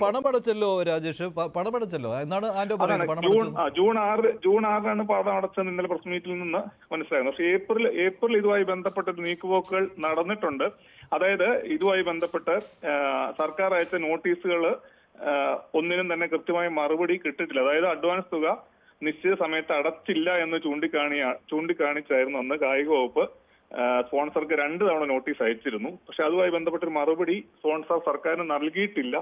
പണമടച്ചല്ലോ രാജേഷ്, പണമടച്ചല്ലോ എന്നാണ് ആന്റോ അതാണ് പറയുന്നത്. ജൂൺ 6 പണം അടച്ചെന്ന് ഇന്നലെ പ്രസ് മീറ്റിൽ നിന്ന് മനസ്സിലായിരുന്നു. പക്ഷേ ഏപ്രിൽ ഇതുമായി ബന്ധപ്പെട്ട നീക്കുപോക്കുകൾ നടന്നിട്ടുണ്ട്. അതായത് ഇതുമായി ബന്ധപ്പെട്ട് സർക്കാർ അയച്ച നോട്ടീസുകൾ ഒന്നിനും തന്നെ കൃത്യമായ മറുപടി കിട്ടിയിട്ടില്ല. അതായത് അഡ്വാൻസ് തുക നിശ്ചിത സമയത്ത് അടച്ചില്ല എന്ന് ചൂണ്ടിക്കാണിച്ചായിരുന്നു അന്ന് കായിക വകുപ്പ് സ്പോൺസർക്ക് 2 തവണ നോട്ടീസ് അയച്ചിരുന്നു. പക്ഷെ അതുമായി ബന്ധപ്പെട്ടൊരു മറുപടി സ്പോൺസർ സർക്കാരിന് നൽകിയിട്ടില്ല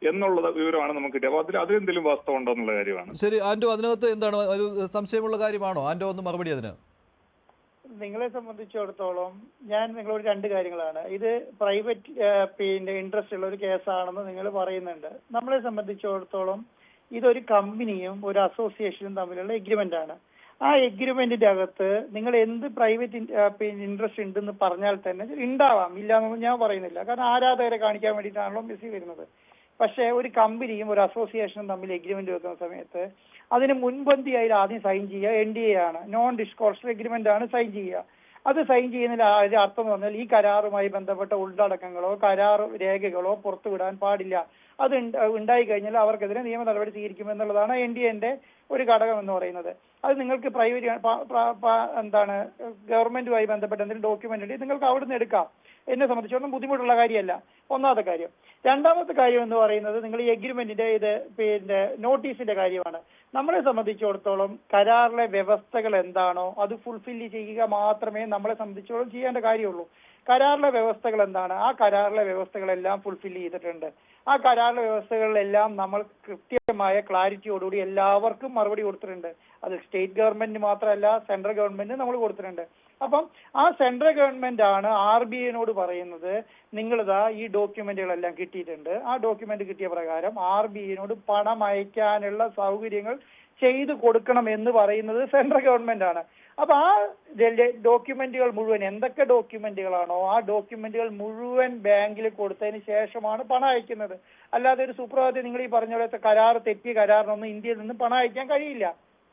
എന്നുള്ള വിവരമാണ് നമുക്ക് കിട്ടിയത്. അപ്പൊ അതിലെന്തെങ്കിലും വാസ്തവം ഉണ്ടോ എന്നുള്ള കാര്യമാണ്. ശരി ആന്റോ, അതിനകത്ത് എന്താണ് ഒരു സംശയമുള്ള കാര്യമാണോ ആന്റോ? ഒന്ന് മറുപടി അതിന്. നിങ്ങളെ സംബന്ധിച്ചിടത്തോളം ഞാൻ നിങ്ങളോട് 2 കാര്യങ്ങളാണ്. ഇത് പ്രൈവറ്റ് ഇൻട്രസ്റ്റ് ഉള്ള ഒരു കേസാണെന്ന് നിങ്ങൾ പറയുന്നുണ്ട്. നമ്മളെ സംബന്ധിച്ചിടത്തോളം ഇതൊരു കമ്പനിയും ഒരു അസോസിയേഷനും തമ്മിലുള്ള എഗ്രിമെന്റ് ആണ്. ആ എഗ്രിമെന്റിന്റെ അകത്ത് നിങ്ങൾ എന്ത് പ്രൈവറ്റ് ഇൻട്രസ്റ്റ് ഉണ്ടെന്ന് പറഞ്ഞാൽ തന്നെ ഉണ്ടാവാം, ഇല്ല എന്നൊന്നും ഞാൻ പറയുന്നില്ല. കാരണം ആരാധകരെ കാണിക്കാൻ വേണ്ടിയിട്ടാണല്ലോ മെസ്സി വരുന്നത്. പക്ഷേ ഒരു കമ്പനിയും ഒരു അസോസിയേഷനും തമ്മിൽ എഗ്രിമെന്റ് വെക്കുന്ന സമയത്ത് അതിന് മുൻപന്തിയായി ആദ്യം സൈൻ ചെയ്യുക NDA ആണ്, നോൺ ഡിസ്ക്ലോഷർ എഗ്രിമെന്റ് ആണ് സൈൻ ചെയ്യുക. അത് സൈൻ ചെയ്യുന്നതിൽ അർത്ഥം എന്ന് പറഞ്ഞാൽ ഈ കരാറുമായി ബന്ധപ്പെട്ട ഉള്ളടക്കങ്ങളോ കരാർ രേഖകളോ പുറത്തുവിടാൻ പാടില്ല. അത് ഉണ്ടായി കഴിഞ്ഞാൽ അവർക്കെതിരെ നിയമ നടപടി സ്വീകരിക്കുമെന്നുള്ളതാണ് NDAന്റെ ഒരു ഘടകം എന്ന് പറയുന്നത്. അത് നിങ്ങൾക്ക് ഗവൺമെന്റുമായി ബന്ധപ്പെട്ട എന്തെങ്കിലും ഡോക്യുമെന്റ് ഉണ്ടെങ്കിൽ നിങ്ങൾക്ക് അവിടെ നിന്ന് എടുക്കാം. എന്നെ സംബന്ധിച്ചോളം ബുദ്ധിമുട്ടുള്ള കാര്യമല്ല, ഒന്നാമത്തെ കാര്യം. രണ്ടാമത്തെ കാര്യം എന്ന് പറയുന്നത് നിങ്ങൾ ഈ എഗ്രിമെന്റിന്റെ നോട്ടീസിന്റെ കാര്യമാണ്. നമ്മളെ സംബന്ധിച്ചിടത്തോളം കരാറിലെ വ്യവസ്ഥകൾ എന്താണോ അത് ഫുൾഫില്ല് ചെയ്യുക മാത്രമേ നമ്മളെ സംബന്ധിച്ചോളം ചെയ്യേണ്ട കാര്യമുള്ളൂ. കരാറിലെ വ്യവസ്ഥകൾ എന്താണ്? ആ കരാറിലെ വ്യവസ്ഥകളെല്ലാം ഫുൾഫില്ല് ചെയ്തിട്ടുണ്ട്. ആ കരാറിലെ വ്യവസ്ഥകളിലെല്ലാം നമ്മൾ കൃത്യമായ ക്ലാരിറ്റിയോടുകൂടി എല്ലാവർക്കും മറുപടി കൊടുത്തിട്ടുണ്ട്. അത് സ്റ്റേറ്റ് ഗവൺമെന്റിന് മാത്രമല്ല സെൻട്രൽ ഗവൺമെന്റിന് നമ്മൾ കൊടുത്തിട്ടുണ്ട്. അപ്പം ആ സെൻട്രൽ ഗവൺമെന്റ് ആണ് RBIനോട് പറയുന്നത് നിങ്ങളിതാ ഈ ഡോക്യുമെന്റുകളെല്ലാം കിട്ടിയിട്ടുണ്ട്. ആ ഡോക്യുമെന്റ് കിട്ടിയ പ്രകാരം RBIനോട് പണം അയക്കാനുള്ള സൗകര്യങ്ങൾ ചെയ്തു കൊടുക്കണം എന്ന് പറയുന്നത് സെൻട്രൽ ഗവൺമെന്റ് ആണ്. അപ്പൊ ആ ഡോക്യുമെന്റുകൾ മുഴുവൻ എന്തൊക്കെ ഡോക്യുമെന്റുകളാണോ ആ ഡോക്യുമെന്റുകൾ മുഴുവൻ ബാങ്കിൽ കൊടുത്തതിന് ശേഷമാണ് പണം അയക്കുന്നത്. അല്ലാതെ ഒരു സുപ്രഭാതത്തിൽ നിങ്ങൾ ഈ പറഞ്ഞ പോലത്തെ കരാർ തെറ്റിയ കരാറിനൊന്നും ഇന്ത്യയിൽ നിന്ന് പണം അയക്കാൻ കഴിയില്ല.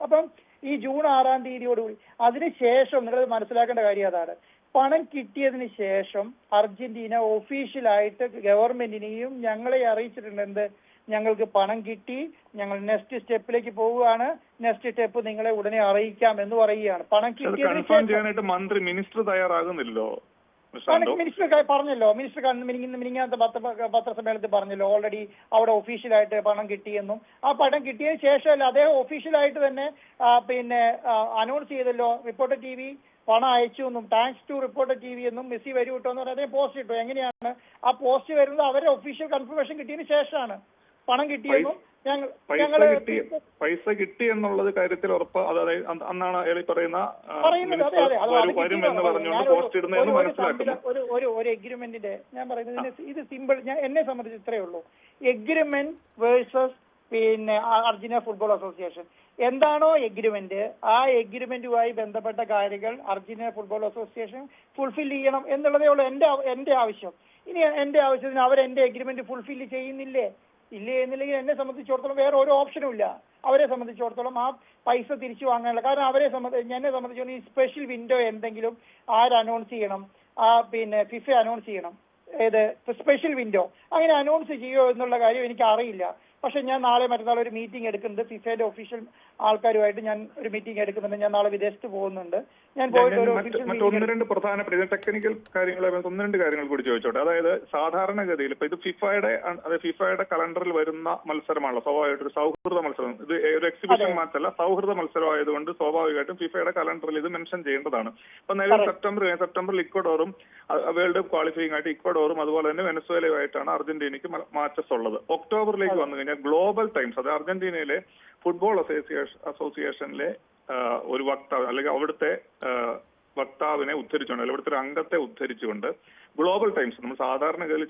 അപ്പം ഈ ജൂൺ 6 തീയതിയോടുകൂടി അതിനുശേഷം നിങ്ങൾ മനസ്സിലാക്കേണ്ട കാര്യം അതാണ്. പണം കിട്ടിയതിന് ശേഷം അർജന്റീന ഒഫീഷ്യലായിട്ട് ഗവൺമെന്റിനെയും ഞങ്ങളെ അറിയിച്ചിട്ടുണ്ട്. എന്ത്? ഞങ്ങൾക്ക് പണം കിട്ടി, ഞങ്ങൾ നെക്സ്റ്റ് സ്റ്റെപ്പിലേക്ക് പോവുകയാണ്, നെക്സ്റ്റ് സ്റ്റെപ്പ് നിങ്ങളെ ഉടനെ അറിയിക്കാം എന്ന് പറയുകയാണ്. പണം കിട്ടിയതിന് മന്ത്രി മിനിസ്റ്റർ തയ്യാറാകുന്നില്ലല്ലോ. മിനിസ്റ്റർ പറഞ്ഞല്ലോ, മിനിസ്റ്റർ മിനിങ്ങാത്ത പത്രസമ്മേളനത്തിൽ പറഞ്ഞല്ലോ ഓൾറെഡി അവിടെ ഒഫീഷ്യലായിട്ട് പണം കിട്ടിയെന്നും ആ പണം കിട്ടിയതിന് ശേഷമല്ല അദ്ദേഹം ഒഫീഷ്യലായിട്ട് തന്നെ അനൗൺസ് ചെയ്തല്ലോ. റിപ്പോർട്ടർ TV പണം അയച്ചു എന്നും താങ്ക്സ് ടു റിപ്പോർട്ടർ TV എന്നും മെസ്സി വരി വിട്ടോ എന്ന് പറഞ്ഞാൽ അദ്ദേഹം പോസ്റ്റ് ഇട്ടു. എങ്ങനെയാണ് ആ പോസ്റ്റ് വരുന്നത്? അവരെ ഒഫീഷ്യൽ കൺഫർമേഷൻ കിട്ടിയതിന് ശേഷമാണ് പണം കിട്ടിയെന്നും പൈസ കിട്ടി എന്നുള്ളത് കാര്യത്തിൽ ഉറപ്പ്. അതായത് അന്നാണ് അയാൾ പറയുന്ന ഒരു എഗ്രിമെന്റിന്റെ ഞാൻ പറയുന്നത് ഇത് സിമ്പിൾ. എന്നെ സംബന്ധിച്ച് ഇത്രയേ ഉള്ളൂ. Agreement versus Argentina football association എന്താണോ എഗ്രിമെന്റ് ആ എഗ്രിമെന്റുമായി ബന്ധപ്പെട്ട കാര്യങ്ങൾ അർജന്റീന ഫുട്ബോൾ അസോസിയേഷൻ ഫുൾഫിൽ ചെയ്യണം എന്നുള്ളതേ ഉള്ളൂ എന്റെ ആവശ്യം. ഇനി എന്റെ ആവശ്യത്തിന് അവർ എന്റെ എഗ്രിമെന്റ് ഫുൾഫിൽ ചെയ്യുന്നില്ലേ എന്നുണ്ടെങ്കിൽ എന്നെ സംബന്ധിച്ചിടത്തോളം വേറെ ഒരു ഓപ്ഷനും ഇല്ല. അവരെ സംബന്ധിച്ചിടത്തോളം ആ പൈസ തിരിച്ചു വാങ്ങാനുള്ള കാരണം എന്നെ സംബന്ധിച്ചിടത്തോളം ഈ സ്പെഷ്യൽ വിൻഡോ എന്തെങ്കിലും അനൗൺസ് ചെയ്യണം. ഫിഫ അനൗൺസ് ചെയ്യണം. സ്പെഷ്യൽ വിൻഡോ അങ്ങനെ അനൗൺസ് ചെയ്യുമോ എന്നുള്ള കാര്യം എനിക്ക് അറിയില്ല. പക്ഷെ ഞാൻ നാളെ മറ്റന്നാൾ ഒരു മീറ്റിംഗ് എടുക്കുന്നുണ്ട്. ഫിഫയുടെ ഒഫീഷ്യൽ ആൾക്കാരുമായിട്ട് ഞാൻ ഒരു മീറ്റിംഗ് എടുക്കുന്നുണ്ട്. ഞാൻ നാളെ വിദേശത്ത് പോകുന്നുണ്ട്. ഞാൻ പോയിട്ട് ഒരു ഒന്ന് രണ്ട് പ്രധാനപ്പെട്ട ടെക്നിക്കൽ കാര്യങ്ങളെ 1-2 കാര്യങ്ങൾ കൂടി ചോദിച്ചോട്ടെ. അതായത് സാധാരണഗതിയിൽ ഇപ്പൊ ഇത് ഫിഫയുടെ കലണ്ടറിൽ വരുന്ന മത്സരമാണല്ലോ. സ്വാഭാവികമായിട്ട് ഒരു സൗഹൃദ മത്സരം. ഇത് ഒരു എക്സിബിഷൻ മാച്ചല്ല, സൗഹൃദ മത്സരം ആയതുകൊണ്ട് സ്വാഭാവികമായിട്ടും ഫിഫയുടെ കലണ്ടറിൽ ഇത് മെൻഷൻ ചെയ്യേണ്ടതാണ്. ഇപ്പൊ നിലവിൽ സെപ്റ്റംബറിൽ ഇക്വഡോറും വേൾഡ് കപ്പ് ക്വാളിഫയിങ് ആയിട്ട് ഇക്വഡോറും അതുപോലെ തന്നെ വെനസ്വേലയുമായിട്ടാണ് അർജന്റീനയ്ക്ക് മാച്ചസ് ഉള്ളത്. ഒക്ടോബറിലേക്ക് വന്നു കഴിഞ്ഞാൽ ഗ്ലോബൽ ടൈംസ്, അത് അർജന്റീനയിലെ ഫുട്ബോൾ അസോസിയേഷനിലെ ഒരു വക്താവ് അല്ലെങ്കിൽ അവിടുത്തെ വക്താവിനെ ഉദ്ധരിച്ചുകൊണ്ട് അല്ലെങ്കിൽ അവിടുത്തെ ഒരു അംഗത്തെ ഉദ്ധരിച്ചുകൊണ്ട് ഗ്ലോബൽ ടൈംസ്, നമ്മൾ സാധാരണഗതിയിൽ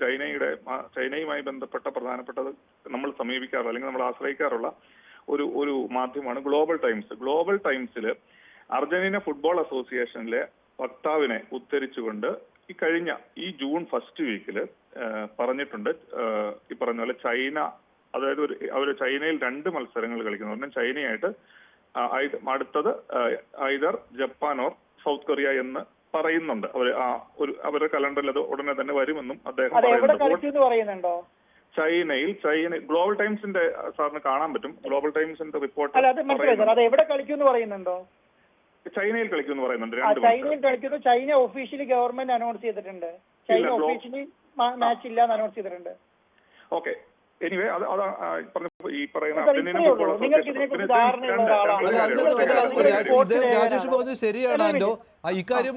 ചൈനയുമായി ബന്ധപ്പെട്ട പ്രധാനപ്പെട്ടത് നമ്മൾ സമീപിക്കാറുള്ള അല്ലെങ്കിൽ നമ്മൾ ആശ്രയിക്കാറുള്ള ഒരു മാധ്യമമാണ് ഗ്ലോബൽ ടൈംസ്. ഗ്ലോബൽ ടൈംസിൽ അർജന്റീന ഫുട്ബോൾ അസോസിയേഷനിലെ വക്താവിനെ ഉദ്ധരിച്ചുകൊണ്ട് ഈ ജൂൺ ഫസ്റ്റ് വീക്കിൽ പറഞ്ഞിട്ടുണ്ട്. ഈ പറഞ്ഞ പോലെ ചൈന, അതായത് അവര് ചൈനയിൽ 2 മത്സരങ്ങൾ കളിക്കുന്നു. ഒന്നും ചൈനയായിട്ട്, അടുത്തത് either Japan or south Korea എന്ന് പറയുന്നുണ്ട്. അവരുടെ കലണ്ടറിൽ അത് ഉടനെ തന്നെ വരുമെന്നും അദ്ദേഹം പറയുന്നുണ്ട്. ചൈന ഗ്ലോബൽ ടൈംസിന്റെ സാറിന് കാണാൻ പറ്റും. ഗ്ലോബൽ ടൈംസിന്റെ റിപ്പോർട്ട് അല്ല അത് മനസ്സിലായി സാർ. അത് എവിടെ കളിക്കുമെന്ന് പറയുന്നുണ്ടോ? ചൈനയിൽ കളിക്കുമെന്ന് പറയുന്നുണ്ട്. ചൈനയിൽ കളിക്കുന്നു. ചൈന ഒഫീഷ്യലി ഗവൺമെന്റ് അനൗൺസ് ചെയ്തിട്ടുണ്ട്. ചൈന ഒഫീഷ്യലി മാച്ച് ഇല്ല എന്ന് അനൗൺസ് ചെയ്തിട്ടുണ്ട്. ഓക്കെ, എനിവേ അത് ഈ പറയുന്ന രാജേഷ് പറഞ്ഞത് ശരിയാണ് ആൻഡോ. ഇക്കാര്യം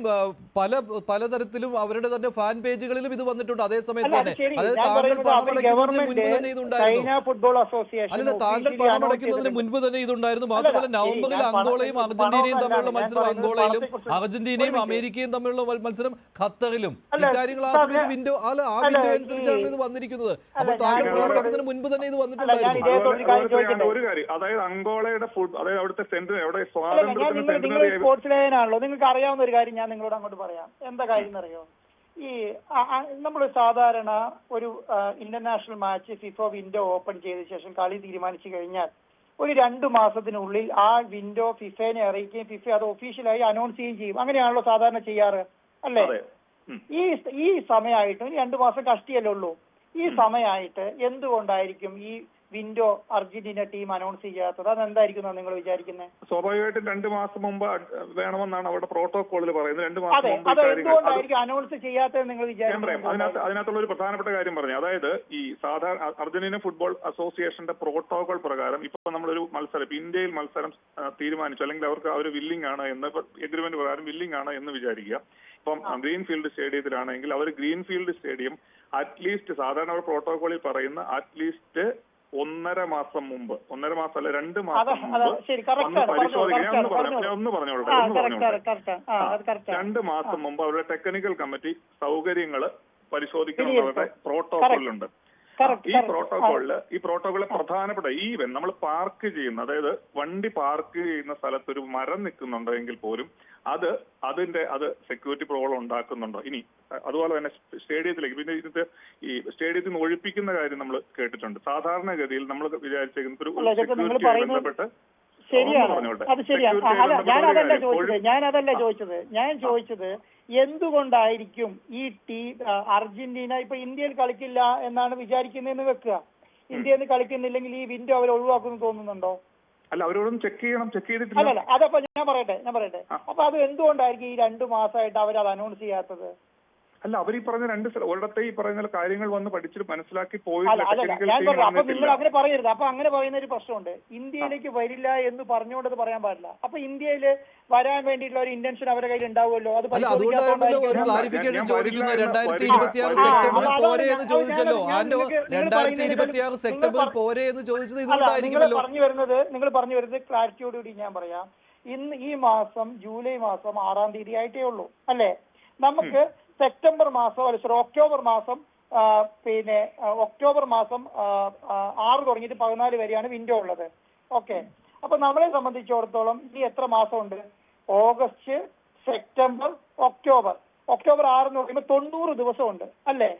പലതരത്തിലും അവരുടെ തന്നെ ഫാൻ പേജുകളിലും ഇത് വന്നിട്ടുണ്ട്. അതേസമയത്ത് തന്നെ അതായത് താങ്കൾ പണമടയ്ക്കുന്നതിന് മുൻപ് തന്നെ ഇതുണ്ടായിരുന്നു. അല്ല, താങ്കൾ പണമടയ്ക്കുന്നതിന് മുൻപ് തന്നെ ഇതുണ്ടായിരുന്നു. മാത്രമല്ല നവംബറിൽ അങ്കോളയും അർജന്റീനയും തമ്മിലുള്ള മത്സരം അങ്കോളയിലും, അർജന്റീനയും അമേരിക്കയും തമ്മിലുള്ള മത്സരം ഖത്തറിലും. ഇക്കാര്യങ്ങൾ ആ സമയത്ത് വിൻഡോ അനുസരിച്ചാണ് ഇത് വന്നിരിക്കുന്നത്. അപ്പോൾ താങ്കൾ പണമടയ്ക്കുന്നതിന് മുൻപ് തന്നെ ഇത് വന്നിട്ടുണ്ടായിരുന്നു. ഒരു കാര്യം, അതായത് അങ്കോളയുടെ അതായത് അവിടുത്തെ സെന്റർ എവിടെ സ്പോർട്സിലാണല്ലോ നിങ്ങൾക്ക് അറിയാവുന്ന ഒരു കാര്യം ഞാൻ നിങ്ങളോട് അങ്ങോട്ട് പറയാം. എന്താ കാര്യം എന്നറിയോ? ഈ നമ്മൾ സാധാരണ ഒരു international match FIFA window open ചെയ്ത ശേഷം കളി തീരുമാനിച്ചു കഴിഞ്ഞാൽ ഒരു 2 മാസത്തിനുള്ളിൽ ആ വിൻഡോ ഫിഫയെ അറിയിക്കുകയും ഫിഫ അത് ഒഫീഷ്യലായി അനൗൺസ് ചെയ്യുകയും ചെയ്യും. അങ്ങനെയാണല്ലോ സാധാരണ ചെയ്യാറ്, അല്ലേ? ഈ സമയമായിട്ട് 2 മാസം കഷ്ടിയല്ലേ ഉള്ളൂ. ഈ സമയമായിട്ട് എന്തുകൊണ്ടായിരിക്കും ഈ വിൻഡോ അർജന്റീന ടീം അനൗൺസ് ചെയ്യാത്തത്? അതെന്തായിരിക്കും നിങ്ങൾ വിചാരിക്കുന്നത്? സ്വാഭാവികമായിട്ടും 2 മാസം മുമ്പ് വേണമെന്നാണ് അവിടെ പ്രോട്ടോകോളിൽ പറയുന്നത്. 2 മാസം മുമ്പ് എന്തുകൊണ്ടായിരിക്കും അനൗൺസ് ചെയ്യാത്തത് നിങ്ങൾ വിചാരിക്കുന്നത്? അതിനകത്തുള്ള ഒരു പ്രധാനപ്പെട്ട കാര്യം പറഞ്ഞു. അതായത് ഈ സാധാരണ അർജന്റീന ഫുട്ബോൾ അസോസിയേഷന്റെ പ്രോട്ടോകോൾ പ്രകാരം ഇപ്പൊ നമ്മളൊരു മത്സരം, ഇപ്പൊ ഇന്ത്യയിൽ മത്സരം തീരുമാനിച്ചു, അല്ലെങ്കിൽ അവർക്ക് അവർ വില്ലിംഗ് ആണ് എന്ന്, എഗ്രിമെന്റ് പ്രകാരം വില്ലിംഗ് ആണ് എന്ന് വിചാരിക്കുക. ഇപ്പം ഗ്രീൻഫീൽഡ് സ്റ്റേഡിയത്തിലാണെങ്കിൽ അവർ ഗ്രീൻഫീൽഡ് സ്റ്റേഡിയം അറ്റ്ലീസ്റ്റ് സാധാരണ അവർ പ്രോട്ടോകോളിൽ പറയുന്ന അറ്റ്ലീസ്റ്റ് 1.5 മാസം മുമ്പ്, 1.5 മാസം അല്ല 2 മാസം മുമ്പ് പരിശോധിക്കാൻ ഒന്ന് പറഞ്ഞോളൂ. 2 മാസം മുമ്പ് അവരുടെ ടെക്നിക്കൽ കമ്മിറ്റി സൗകര്യങ്ങൾ പരിശോധിക്കണമെന്നവരുടെ പ്രോട്ടോകോളിലുണ്ട്. ഈ പ്രോട്ടോകോളിലെ പ്രധാനപ്പെട്ട ഈവൻ നമ്മൾ പാർക്ക് ചെയ്യുന്ന, അതായത് വണ്ടി പാർക്ക് ചെയ്യുന്ന സ്ഥലത്ത് ഒരു മരം നിൽക്കുന്നുണ്ടെങ്കിൽ പോലും അത് സെക്യൂരിറ്റി പ്രോബ്ലം ഉണ്ടാക്കുന്നുണ്ടോ? ഇനി അതുപോലെ തന്നെ സ്റ്റേഡിയത്തിലേക്ക്, പിന്നെ ഇതിന്റെ ഈ സ്റ്റേഡിയത്തിൽ നിന്ന് ഒഴിപ്പിക്കുന്ന കാര്യം നമ്മൾ കേട്ടിട്ടുണ്ട്. സാധാരണഗതിയിൽ നമ്മൾ വിചാരിച്ചേക്കുന്ന ഒരു സെക്യൂരിറ്റിയുമായി ബന്ധപ്പെട്ട് ശരിയാണ്, അത് ശരിയാണ്. ഞാനതല്ല ചോദിച്ചത്. ഞാൻ ചോദിച്ചത് എന്തുകൊണ്ടായിരിക്കും ഈ ടീം അർജന്റീന ഇപ്പൊ ഇന്ത്യയിൽ കളിക്കില്ല എന്നാണ് വിചാരിക്കുന്നതെന്ന് വെക്കുക. ഇന്ത്യയിൽ കളിക്കുന്നില്ലെങ്കിൽ ഈ വിൻഡോ അവർ ഒഴിവാക്കുമെന്ന് തോന്നുന്നുണ്ടോ? അല്ല, അവരോടൊന്നും ചെക്ക് ചെയ്തിട്ടില്ല. അല്ലല്ല, അതപ്പോ ഞാൻ പറയട്ടെ. അപ്പൊ അത് എന്തുകൊണ്ടായിരിക്കും ഈ 2 മാസമായിട്ട് അവരത് അനൗൺസ് ചെയ്യാത്തത്? അല്ല, അവർ ഈ പറഞ്ഞ 2 ഒരിടത്തെ ഈ പറയുന്ന കാര്യങ്ങൾ വന്ന് പഠിച്ചിട്ട് മനസ്സിലാക്കി പോയി. അപ്പൊ നിങ്ങൾ അങ്ങനെ പറയരുത്. അപ്പൊ അങ്ങനെ പറയുന്ന ഒരു പ്രശ്നമുണ്ട്. ഇന്ത്യയിലേക്ക് വരില്ല എന്ന് പറഞ്ഞുകൊണ്ടത് പറയാൻ പാടില്ല. അപ്പൊ ഇന്ത്യയിൽ വരാൻ വേണ്ടിയിട്ടുള്ള ഒരു ഇന്റൻഷൻ അവരുടെ കയ്യിൽ ഉണ്ടാവുമല്ലോ. അത് ക്ലാരിഫിക്കേഷൻ ചോദിക്കുന്നത് 2026 സെപ്റ്റംബറിൽ പോരെ എന്ന് ചോദിച്ചല്ലോ. 2026 സെപ്റ്റംബറിൽ പോരെ എന്ന് ചോദിച്ചത് ഇതുകൊണ്ടായിരിക്കുമല്ലോ. നിങ്ങൾ പറഞ്ഞു വരുന്നത് ക്ലാരിറ്റിയോടുകൂടി ഞാൻ പറയാം. ഇന്ന് ഈ മാസം ജൂലൈ മാസം 6-ാം തീയതി ആയിട്ടേ ഉള്ളൂ, അല്ലേ? നമുക്ക് സെപ്റ്റംബർ മാസം ഒക്ടോബർ മാസം ഒക്ടോബർ മാസം 6 തുടങ്ങിയിട്ട് 14 വരെയാണ് വിൻഡോ ഉള്ളത്. ഓക്കെ, അപ്പൊ നമ്മളെ സംബന്ധിച്ചിടത്തോളം ഇനി എത്ര മാസമുണ്ട്? ഓഗസ്റ്റ്, സെപ്റ്റംബർ, ഒക്ടോബർ 6 എന്ന് പറയുമ്പോൾ 90 ദിവസമുണ്ട്, അല്ലേ?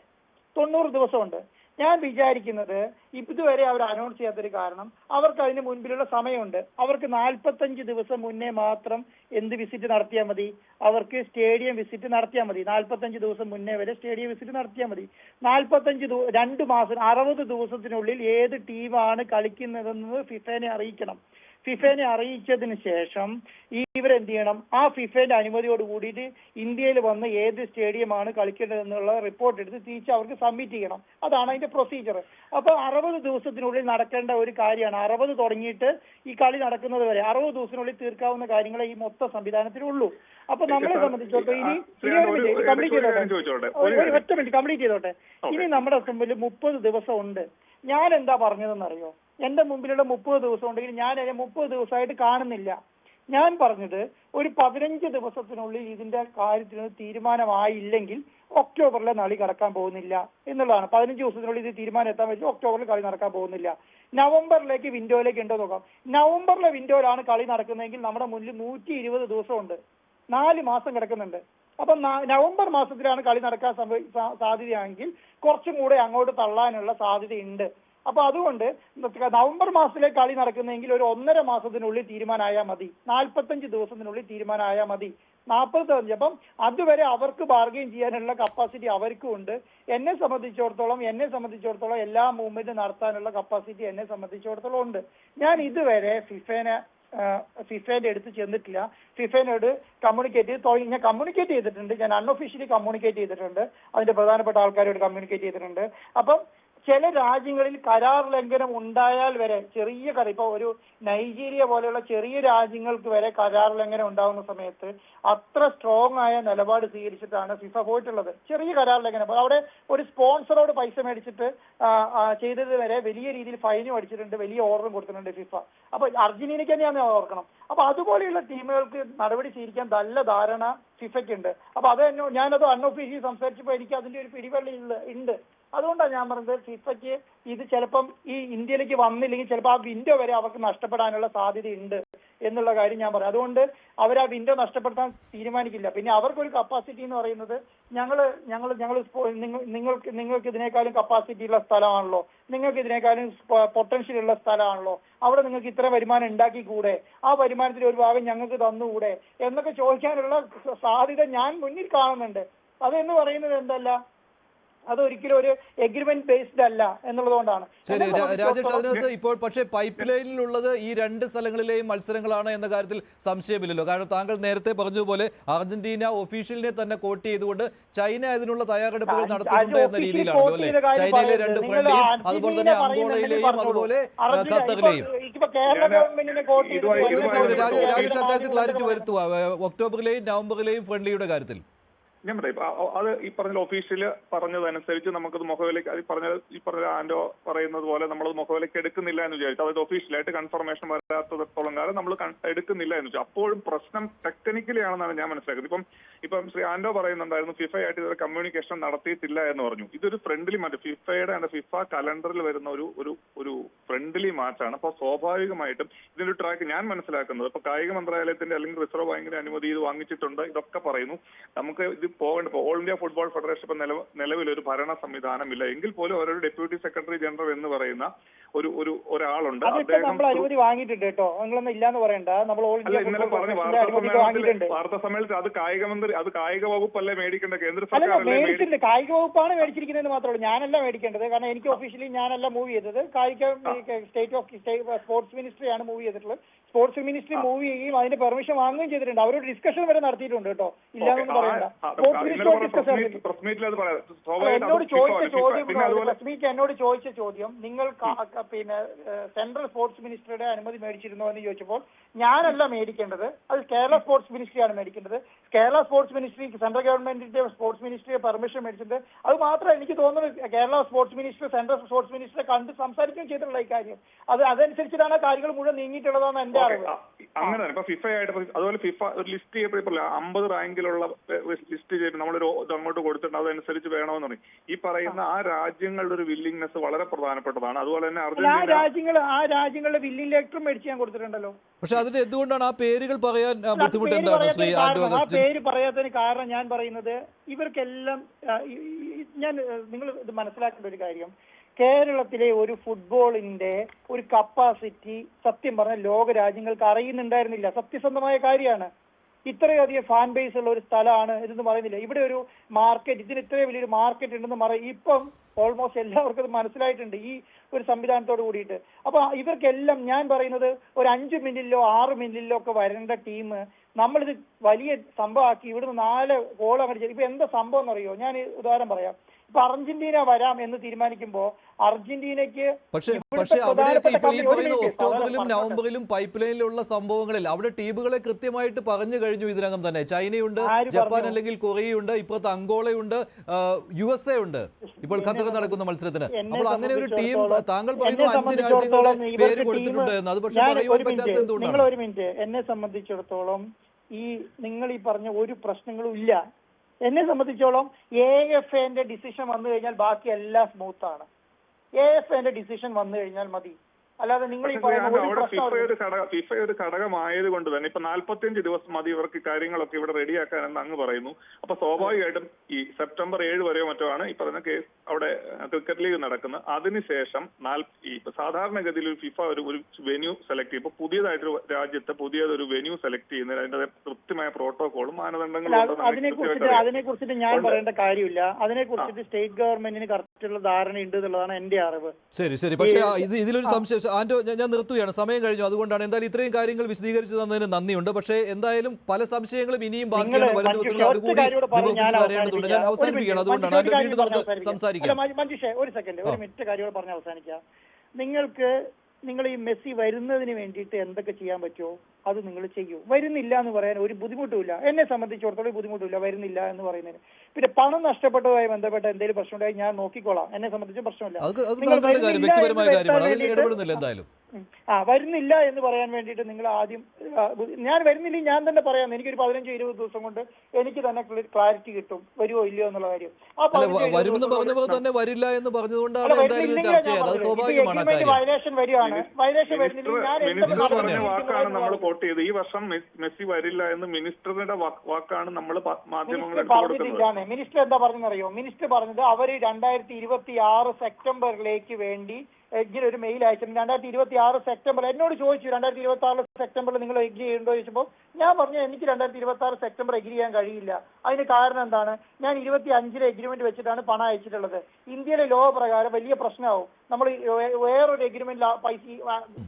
90 ദിവസമുണ്ട്. ഞാൻ വിചാരിക്കുന്നത് ഇതുവരെ അവർ അനൗൺസ് ചെയ്യാത്തൊരു കാരണം അവർക്ക് അതിന് മുൻപിലുള്ള സമയമുണ്ട്. അവർക്ക് 45 ദിവസം മുന്നേ മാത്രം എന്ത് വിസിറ്റ് നടത്തിയാൽ മതി? അവർക്ക് സ്റ്റേഡിയം വിസിറ്റ് നടത്തിയാൽ മതി. 45 ദിവസം മുന്നേ വരെ സ്റ്റേഡിയം വിസിറ്റ് നടത്തിയാൽ മതി. 2 മാസം 60 ദിവസത്തിനുള്ളിൽ ഏത് ടീമാണ് കളിക്കുന്നതെന്ന് ഫിഫയെ അറിയിക്കണം. ഫിഫയെ അറിയിച്ചതിന് ശേഷം ഇവരെന്ത് ചെയ്യണം? ആ ഫിഫയുടെ അനുമതിയോട് കൂടിയിട്ട് ഇന്ത്യയിൽ വന്ന് ഏത് സ്റ്റേഡിയമാണ് കളിക്കേണ്ടതെന്നുള്ള റിപ്പോർട്ട് എടുത്ത് തിരിച്ച് അവർക്ക് സബ്മിറ്റ് ചെയ്യണം. അതാണ് അതിന്റെ പ്രൊസീജിയർ. അപ്പൊ 60 ദിവസത്തിനുള്ളിൽ നടക്കേണ്ട ഒരു കാര്യമാണ്. 60 തുടങ്ങിയിട്ട് ഈ കളി നടക്കുന്നത് വരെ 60 ദിവസത്തിനുള്ളിൽ തീർക്കാവുന്ന കാര്യങ്ങളെ ഈ മൊത്തം സംവിധാനത്തിലുള്ളൂ. അപ്പൊ നമ്മളെ സംബന്ധിച്ചിടത്തോളം ഇനി കംപ്ലീറ്റ് ചെയ്തോട്ടെ. ഇനി നമ്മുടെ മുമ്പിൽ 30 ദിവസം ഉണ്ട്. ഞാൻ എന്താ പറഞ്ഞതെന്നറിയോ? എന്റെ മുമ്പിലുള്ള 30 ദിവസം ഉണ്ടെങ്കിൽ ഞാൻ 30 ദിവസമായിട്ട് കാണുന്നില്ല. ഞാൻ പറഞ്ഞത് ഒരു 15 ദിവസത്തിനുള്ളിൽ ഇതിന്റെ കാര്യത്തിൽ തീരുമാനമായില്ലെങ്കിൽ ഒക്ടോബറിലെ കളി നടക്കാൻ പോകുന്നില്ല എന്നുള്ളതാണ്. 15 ദിവസത്തിനുള്ളിൽ ഇത് തീരുമാനം എത്താൻ പറ്റും. ഒക്ടോബറിൽ കളി നടക്കാൻ പോകുന്നില്ല. നവംബറിലേക്ക് വിൻഡോയിലേക്ക് ഉണ്ടോ നോക്കാം. നവംബറിലെ വിൻഡോയിലാണ് കളി നടക്കുന്നതെങ്കിൽ നമ്മുടെ മുന്നിൽ 120 ദിവസമുണ്ട്. 4 മാസം കിടക്കുന്നുണ്ട്. അപ്പൊ നവംബർ മാസത്തിലാണ് കളി നടക്കാൻ സാധ്യതയാണെങ്കിൽ കുറച്ചും കൂടെ അങ്ങോട്ട് തള്ളാനുള്ള സാധ്യതയുണ്ട്. അപ്പൊ അതുകൊണ്ട് നവംബർ മാസത്തിലെ കളി നടക്കുന്നെങ്കിൽ ഒരു 1.5 മാസത്തിനുള്ളിൽ തീരുമാനമായാൽ മതി, 45 ദിവസത്തിനുള്ളിൽ തീരുമാനമായാൽ മതി, 45. അപ്പം അതുവരെ അവർക്ക് ബാർഗെയിൻ ചെയ്യാനുള്ള കപ്പാസിറ്റി അവർക്കും ഉണ്ട്. എന്നെ സംബന്ധിച്ചിടത്തോളം എല്ലാ മൂവ്മെന്റും നടത്താനുള്ള കപ്പാസിറ്റി എന്നെ സംബന്ധിച്ചിടത്തോളം ഉണ്ട്. ഞാൻ ഇതുവരെ ഫിഫേന്റെ അടുത്ത് ചെന്നിട്ടില്ല. ഫിഫേനോട് ഞാൻ കമ്മ്യൂണിക്കേറ്റ് ചെയ്തിട്ടുണ്ട്, ഞാൻ അൺഒഫീഷ്യലി കമ്മ്യൂണിക്കേറ്റ് ചെയ്തിട്ടുണ്ട്, അതിന്റെ പ്രധാനപ്പെട്ട ആൾക്കാരോട് കമ്മ്യൂണിക്കേറ്റ് ചെയ്തിട്ടുണ്ട്. അപ്പം ചില രാജ്യങ്ങളിൽ കരാർ ലംഘനം ഉണ്ടായാൽ വരെ ഇപ്പൊ ഒരു നൈജീരിയ പോലെയുള്ള ചെറിയ രാജ്യങ്ങൾക്ക് വരെ കരാർ ലംഘനം ഉണ്ടാകുന്ന സമയത്ത് അത്ര സ്ട്രോങ് ആയ നിലപാട് സ്വീകരിച്ചിട്ടാണ് ഫിഫ പോയിട്ടുള്ളത്. ചെറിയ കരാർ ലംഘനം, അവിടെ ഒരു സ്പോൺസറോട് പൈസ മേടിച്ചിട്ട് ചെയ്തത് വരെ വലിയ രീതിയിൽ ഫൈനും അടിച്ചിട്ടുണ്ട്, വലിയ ഓർഡറും കൊടുത്തിട്ടുണ്ട് ഫിഫ. അപ്പൊ അർജന്റീനയ്ക്ക് തന്നെയാണ് ഓർക്കണം. അപ്പൊ അതുപോലെയുള്ള ടീമുകൾക്ക് നടപടി സ്വീകരിക്കാൻ നല്ല ധാരണ ഫിഫയ്ക്കുണ്ട്. അപ്പൊ ഞാനത് അൺഒഫീഷ്യലി സംസാരിച്ചപ്പോൾ എനിക്ക് അതിന്റെ ഒരു പിടിവള്ളി ഉണ്ട്. അതുകൊണ്ടാണ് ഞാൻ പറഞ്ഞത് ഫിഫയ്ക്ക് ഇത് ചിലപ്പം ഈ ഇന്ത്യയിലേക്ക് വന്നില്ലെങ്കിൽ ചിലപ്പോൾ ആ വിൻഡോ വരെ അവർക്ക് നഷ്ടപ്പെടാനുള്ള സാധ്യതയുണ്ട് എന്നുള്ള കാര്യം ഞാൻ പറയാം. അതുകൊണ്ട് അവർ ആ വിൻഡോ നഷ്ടപ്പെടുത്താൻ തീരുമാനിക്കില്ല. പിന്നെ അവർക്കൊരു കപ്പാസിറ്റി എന്ന് പറയുന്നത് നിങ്ങൾക്ക് ഇതിനേക്കാളും കപ്പാസിറ്റി ഉള്ള സ്ഥലമാണല്ലോ, നിങ്ങൾക്ക് ഇതിനേക്കാളും പൊട്ടൻഷ്യൽ ഉള്ള സ്ഥലമാണല്ലോ, അവിടെ നിങ്ങൾക്ക് ഇത്ര വരുമാനം ഉണ്ടാക്കിക്കൂടെ, ആ വരുമാനത്തിൽ ഒരു ഭാഗം ഞങ്ങൾക്ക് തന്നുകൂടെ എന്നൊക്കെ ചോദിക്കാനുള്ള സാധ്യത ഞാൻ മുന്നിൽ കാണുന്നുണ്ട്. അതെന്ന് പറയുന്നത് എന്തല്ല, അതൊരിക്കലും ഒരു എഗ്രിമെന്റ് ബേസ്ഡ് അല്ല എന്നുള്ളതുകൊണ്ടാണ്. ശരി രാജേഷ്, അതിനകത്ത് ഇപ്പോൾ പക്ഷേ പൈപ്പ് ലൈനിലുള്ളത് ഈ 2 സ്ഥലങ്ങളിലെയും മത്സരങ്ങളാണ് എന്ന കാര്യത്തിൽ സംശയമില്ലല്ലോ. കാരണം താങ്കൾ നേരത്തെ പറഞ്ഞതുപോലെ അർജന്റീന ഒഫീഷ്യലിനെ തന്നെ കോട്ട് ചെയ്തുകൊണ്ട് ചൈന അതിനുള്ള തയ്യാറെടുപ്പുകൾ നടത്തുന്നുണ്ട് എന്ന രീതിയിലാണല്ലോ അല്ലെ. ചൈനയിലെ 2 ഫ്രണ്ടിലെയും അതുപോലെ തന്നെ അങ്കോളയിലെയും അതുപോലെ ഖത്തറിലെയും. രാജേഷ് അക്കാര്യത്തിൽ ക്ലാരിറ്റി വരുത്തുക, ഒക്ടോബറിലെയും നവംബറിലെയും ഫ്രണ്ട്ലിയുടെ കാര്യത്തിൽ. ഞാൻ പറയാം, അത് ഈ പറഞ്ഞ ഒഫീഷ്യല് പറഞ്ഞതനുസരിച്ച് നമുക്കത് മുഖവിലേക്ക് ഈ പറഞ്ഞ ആൻഡോ പറയുന്നത് പോലെ നമ്മളത് മുഖവിലേക്ക് എടുക്കുന്നില്ല എന്ന് വിചാരിച്ചു. അതായത് ഒഫീഷ്യലായിട്ട് കൺഫർമേഷൻ വരാത്തടത്തോളം കാലം നമ്മൾ എടുക്കുന്നില്ല എന്ന് വെച്ചാൽ അപ്പോഴും പ്രശ്നം ടെക്നിക്കലി ആണെന്നാണ് ഞാൻ മനസ്സിലാക്കുന്നത്. ഇപ്പം ശ്രീ ആൻഡോ പറയുന്നുണ്ടായിരുന്നു ഫിഫയായിട്ട് ഇതുവരെ കമ്മ്യൂണിക്കേഷൻ നടത്തിയിട്ടില്ല എന്ന് പറഞ്ഞു. ഇതൊരു ഫ്രണ്ട്ലി മാച്ച്, ഫിഫ കലണ്ടറിൽ വരുന്ന ഒരു ഫ്രണ്ട്ലി മാച്ചാണ്. അപ്പോൾ സ്വാഭാവികമായിട്ടും ഇതിന്റെ ട്രാക്ക് ഞാൻ മനസ്സിലാക്കുന്നത് ഇപ്പൊ കായിക മന്ത്രാലയത്തിന്റെ അല്ലെങ്കിൽ റിസർവ് ബാങ്കിന്റെ അനുമതി ഇത് വാങ്ങിച്ചിട്ടുണ്ട്, ഇതൊക്കെ പറയുന്നു. നമുക്ക് ഇത് പോകേണ്ട ഓൾ ഇന്ത്യ ഫുട്ബോൾ ഫെഡറേഷൻ ഇപ്പൊ നിലവിൽ ഒരു ഭരണ സംവിധാനമില്ല എങ്കിൽ പോലും അവരൊരു ഡെപ്യൂട്ടി സെക്രട്ടറി ജനറൽ എന്ന് പറയുന്ന ഒരാളുണ്ട്. നമ്മൾ അനുമതി വാങ്ങിയിട്ടുണ്ട് കേട്ടോ, നിങ്ങളൊന്നും ഇല്ലാന്ന് പറയണ്ട. നമ്മൾ ഇന്നലെ പറഞ്ഞു വാർത്താ സമ്മേളനത്തിൽ അത് കായിക വകുപ്പല്ലേ മേടിക്കേണ്ട, കേന്ദ്ര സർക്കാർ മേടിച്ചിട്ടുണ്ട്. കായിക വകുപ്പാണ് മേടിച്ചിരിക്കുന്നതെന്ന് മാത്രമേ ഉള്ളൂ, ഞാനല്ല മേടിക്കേണ്ടത്. കാരണം എനിക്ക് ഒഫീഷ്യലി ഞാനല്ല മൂവ് ചെയ്തത്, സ്പോർട്സ് മിനിസ്ട്രിയാണ് മൂവ് ചെയ്തിട്ടുള്ളത്. സ്പോർട്സ് മിനിസ്ട്രി മൂവ് ചെയ്യുകയും അതിന്റെ പെർമിഷൻ വാങ്ങുകയും ചെയ്തിട്ടുണ്ട്. അവരോട് ഡിസ്കഷൻ വരെ നടത്തിയിട്ടുണ്ട് കേട്ടോ, ഇല്ലാന്നൊന്നും പറയണ്ട. എന്നോട് ചോദിച്ച ചോദ്യം നിങ്ങൾ പിന്നെ സെൻട്രൽ സ്പോർട്സ് മിനിസ്റ്ററുടെ അനുമതി മേടിച്ചിരുന്നോ എന്ന് ചോദിച്ചപ്പോൾ ഞാനല്ല മേടിക്കേണ്ടത്, അത് കേരള സ്പോർട്സ് മിനിസ്ട്രിയാണ് മേടിക്കേണ്ടത്. കേരള സ്പോർട്സ് മിനിസ്ട്രി സെൻട്രൽ ഗവൺമെന്റിന്റെ സ്പോർട്സ് മിനിസ്ട്രിയെ പെർമിഷൻ മേടിച്ചിട്ടുണ്ട്. അത് മാത്രം എനിക്ക് തോന്നുന്നു Kerala sports minister central sports മിനിസ്റ്ററെ കണ്ട് സംസാരിക്കുകയും ചെയ്തിട്ടുള്ള ഈ കാര്യം. അതനുസരിച്ചിട്ടാണ് കാര്യങ്ങൾ മുഴുവൻ നീങ്ങിയിട്ടുള്ളതാണ് എന്റെ അറിവ്. അങ്ങനെ ഇപ്പൊ ഫിഫയായിട്ട് അതുപോലെ ഫിഫ ഒരു ലിസ്റ്റ് ചെയ്യപ്പെട്ടില്ല, 50 റാങ്കിലുള്ള ലിസ്റ്റ് ചെയ്ത് നമ്മളൊരു അങ്ങോട്ട് കൊടുത്തിട്ടുണ്ട്, അതനുസരിച്ച് വേണമെന്ന് പറയും. ഈ പറയുന്ന ആ രാജ്യങ്ങളുടെ ഒരു വില്ലിംഗ്നെസ് വളരെ പ്രധാനപ്പെട്ടതാണ്. അതുപോലെ തന്നെ ആ രാജ്യങ്ങളുടെ വില്ലിംഗ് ലെറ്റർ മേടിച്ച് ഞാൻ കൊടുത്തിട്ടുണ്ടല്ലോ. പക്ഷെ അതിന് എന്തുകൊണ്ടാണ് ആ പേരുകൾ പറയാൻ ബുദ്ധിമുട്ട് എന്താണ് ശ്രീ ആൻഡോ? ആ പേര് പറയാത്തതിന് കാരണം ഞാൻ പറയുന്നത് ഇവർക്കെല്ലാം നിങ്ങൾ ഇത് മനസ്സിലാക്കേണ്ട ഒരു കാര്യം, കേരളത്തിലെ ഒരു ഫുട്ബോളിന്റെ ഒരു കപ്പാസിറ്റി സത്യം പറഞ്ഞ ലോക രാജ്യങ്ങൾക്ക് അറിയുന്നുണ്ടായിരുന്നില്ല. സത്യസന്ധമായ കാര്യമാണ്. ഇത്രയധികം ഫാൻ ബേസ് ഉള്ള ഒരു സ്ഥലമാണ് ഇതെന്ന് പറയുന്നില്ല. ഇവിടെ ഒരു മാർക്കറ്റ്, ഇതിന് ഇത്രയും വലിയൊരു മാർക്കറ്റ് ഉണ്ടെന്ന് പറയും. ഇപ്പം ഓൾമോസ്റ്റ് എല്ലാവർക്കും അത് മനസ്സിലായിട്ടുണ്ട് ഈ ഒരു സംവിധാനത്തോട് കൂടിയിട്ട്. അപ്പൊ ഇവർക്കെല്ലാം ഞാൻ പറയുന്നത് ഒരു 5 മിനിറ്റിലോ 6 മിനിറ്റിലോ ഒക്കെ വരേണ്ട ടീം നമ്മളിത് വലിയ സംഭവമാക്കി ഇവിടുന്ന് 4 ഗോൾ അങ്ങോട്ട്. ഇപ്പൊ എന്താ സംഭവം എന്നറിയോ? ഞാൻ ഉദാഹരണം പറയാം. ഇപ്പൊ അർജന്റീന വരാം എന്ന് തീരുമാനിക്കുമ്പോ അർജന്റീനയ്ക്ക് പക്ഷേ അവിടെയൊക്കെ ഇപ്പോൾ ഈ പറയുന്ന ഒക്ടോബറിലും നവംബറിലും പൈപ്പ് ലൈനിലുള്ള സംഭവങ്ങളിൽ അവിടെ ടീമുകളെ കൃത്യമായിട്ട് പറഞ്ഞു കഴിഞ്ഞു ഇതിനകം തന്നെ. ചൈനയുണ്ട്, ജപ്പാൻ അല്ലെങ്കിൽ കൊറിയയുണ്ട്, ഇപ്പോഴത്തെ അങ്കോളയുണ്ട്, USA ഉണ്ട് ഇപ്പോൾ ഖത്തറിൽ നടക്കുന്ന മത്സരത്തിന്. അപ്പോൾ അങ്ങനെ ഒരു ടീം താങ്കൾ പറയുന്നു 5 രാജ്യങ്ങളുടെ പേര് കൊടുത്തിട്ടുണ്ട് എന്ന്. അത് പക്ഷേ പറയുവാൻ പറ്റാത്ത എന്തുകൊണ്ടാണ്? ഒരു മിനിറ്റ്, എന്നെ സംബന്ധിച്ചിടത്തോളം നിങ്ങൾ ഈ പറഞ്ഞ ഒരു പ്രശ്നങ്ങളും ഇല്ല. എന്നെ സംബന്ധിച്ചോളം AFAന്റെ ഡിസിഷൻ വന്നു കഴിഞ്ഞാൽ ബാക്കി എല്ലാം സ്മൂത്ത് ആണ്. AFAന്റെ ഡിസിഷൻ വന്നു കഴിഞ്ഞാൽ മതി. അല്ലാതെ നിങ്ങൾ ഈ പറയുന്ന ഒരു അവിടെ പ്രശ്നം ഫിഫ ഒരു ഘടകമായത് കൊണ്ട് തന്നെ ഇപ്പൊ 45 ദിവസം മതി ഇവർക്ക് കാര്യങ്ങളൊക്കെ ഇവിടെ റെഡിയാക്കാനെന്ന് അങ്ങ് പറയുന്നു. അപ്പൊ സ്വാഭാവികമായിട്ടും ഈ സെപ്റ്റംബർ 7 വരെയോ മറ്റോ ആണ് ഈ പറയുന്ന കേസ് അവിടെ ക്രിക്കറ്റ് ലീഗ് നടക്കുന്നത്. അതിനുശേഷം ഈ സാധാരണഗതിയിൽ ഒരു ഫിഫ ഒരു വെന്യൂ സെലക്ട് ചെയ്യും. ഇപ്പൊ പുതിയതായിട്ട് രാജ്യത്ത് പുതിയതൊരു വെന്യൂ സെലക്ട് ചെയ്യുന്നതിന് അതിന്റെ കൃത്യമായ പ്രോട്ടോകോളും മാനദണ്ഡങ്ങളും അതിനെക്കുറിച്ചിട്ട് ഞാൻ പറയേണ്ട കാര്യമില്ല. അതിനെക്കുറിച്ചിട്ട് സ്റ്റേറ്റ് ഗവൺമെന്റിന് കറക്റ്റുള്ള ധാരണ ഉണ്ട് എന്നുള്ളതാണ് എന്റെ അറിവ്. ശരി ശരി. പക്ഷേ ഇതിലൊരു സംശയം ആന്റോ, ഞാൻ നിർത്തുകയാണ്, സമയം കഴിഞ്ഞു. അതുകൊണ്ടാണ് എന്തായാലും ഇത്രയും കാര്യങ്ങൾ വിശദീകരിച്ചു തന്നതിന് നന്ദിയുണ്ട്. പക്ഷേ എന്തായാലും പല സംശയങ്ങളും ഇനിയും ബാക്കിയാണ്. വരും ദിവസങ്ങളിൽ അതുകൂടി അറിയേണ്ടതുണ്ട്. ഞാൻ അവസാനിപ്പിക്കുകയാണ്. അതുകൊണ്ടാണ് ആന്റോ വീണ്ടും നമുക്ക് സംസാരിക്കാം. മഞ്ജുഷേ, ഒരു സെക്കൻഡ്, ഒരു മിനിറ്റ് കാര്യങ്ങൾ പറഞ്ഞ് അവസാനിക്കാം. നിങ്ങൾ ഈ മെസ്സി വരുന്നതിന് വേണ്ടിയിട്ട് എന്തൊക്കെ ചെയ്യാൻ പറ്റുമോ അത് നിങ്ങൾ ചെയ്യൂ. വരുന്നില്ല എന്ന് പറയാൻ ഒരു ബുദ്ധിമുട്ടുമില്ല. എന്നെ സംബന്ധിച്ചിടത്തോളം ബുദ്ധിമുട്ടില്ല വരുന്നില്ല എന്ന് പറയുന്നതിന്. പിന്നെ പണം നഷ്ടപ്പെട്ടതുമായി ബന്ധപ്പെട്ട എന്തെങ്കിലും പ്രശ്നമുണ്ടായി ഞാൻ നോക്കിക്കോളാം. എന്നെ സംബന്ധിച്ച് പ്രശ്നമില്ല. വരുന്നില്ല എന്ന് പറയാൻ വേണ്ടിയിട്ട് നിങ്ങൾ ആദ്യം ഞാൻ വരുന്നില്ല ഞാൻ തന്നെ പറയാം. എനിക്കൊരു 15-20 ദിവസം കൊണ്ട് എനിക്ക് തന്നെ ക്ലാരിറ്റി കിട്ടും വരുമോ ഇല്ലയോ എന്നുള്ള കാര്യം. വയലേഷൻ വരികയാണ്. വയലേഷൻ വാക്കാണ് നമ്മൾ കോട്ട് ചെയ്ത്. ഈ വർഷം മെസ്സി വരില്ല എന്ന് മിനിസ്റ്ററുടെ വാക്കാണ് നമ്മൾ മാധ്യമങ്ങളിൽ പറഞ്ഞിട്ടില്ലാന്ന്. മിനിസ്റ്റർ എന്താ പറഞ്ഞെന്നറിയോ? മിനിസ്റ്റർ പറഞ്ഞത് അവര് 2026 സെപ്റ്റംബറിലേക്ക് വേണ്ടി എഗ്ഗിന് ഒരു മെയിൽ അയച്ചിട്ടുണ്ട്. 2026 സെപ്റ്റംബർ എന്നോട് ചോദിച്ചു 2026 സെപ്റ്റംബറിൽ നിങ്ങൾ എഗ്രി ചെയ്യുന്നുണ്ടോ ചോദിച്ചപ്പോൾ ഞാൻ പറഞ്ഞു എനിക്ക് 2026 സെപ്റ്റംബർ എഗ്രി ചെയ്യാൻ കഴിയില്ല. അതിന് കാരണം എന്താണ്? ഞാൻ 25 എഗ്രിമെന്റ് വെച്ചിട്ടാണ് പണം അയച്ചിട്ടുള്ളത്. ഇന്ത്യയിലെ ലോ പ്രകാരം വലിയ പ്രശ്നമാവും. നമ്മൾ വേറൊരു എഗ്രിമെന്റ്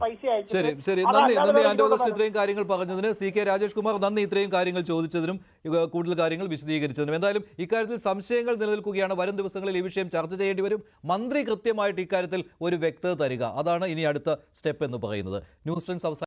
പൈസ അയച്ചു. ശരി ശരി, നന്ദി നന്ദി ആന്റോ അഗസ്റ്റിൻ ഇത്രയും കാര്യങ്ങൾ പറഞ്ഞതിന്. CK രാജേഷ് കുമാർ നന്ദി ഇത്രയും കാര്യങ്ങൾ ചോദിച്ചതിനും കൂടുതൽ കാര്യങ്ങൾ വിശദീകരിച്ചതിനും. എന്തായാലും ഇക്കാര്യത്തിൽ സംശയങ്ങൾ നിലനിൽക്കുകയാണ്. വരും ദിവസങ്ങളിൽ ഈ വിഷയം ചർച്ച ചെയ്യേണ്ടി വരും. മന്ത്രി കൃത്യമായിട്ട് ഇക്കാര്യത്തിൽ ഒരു വ്യക്തത തരിക, അതാണ് ഇനി അടുത്ത സ്റ്റെപ്പ് എന്ന് പറയുന്നത്. News desk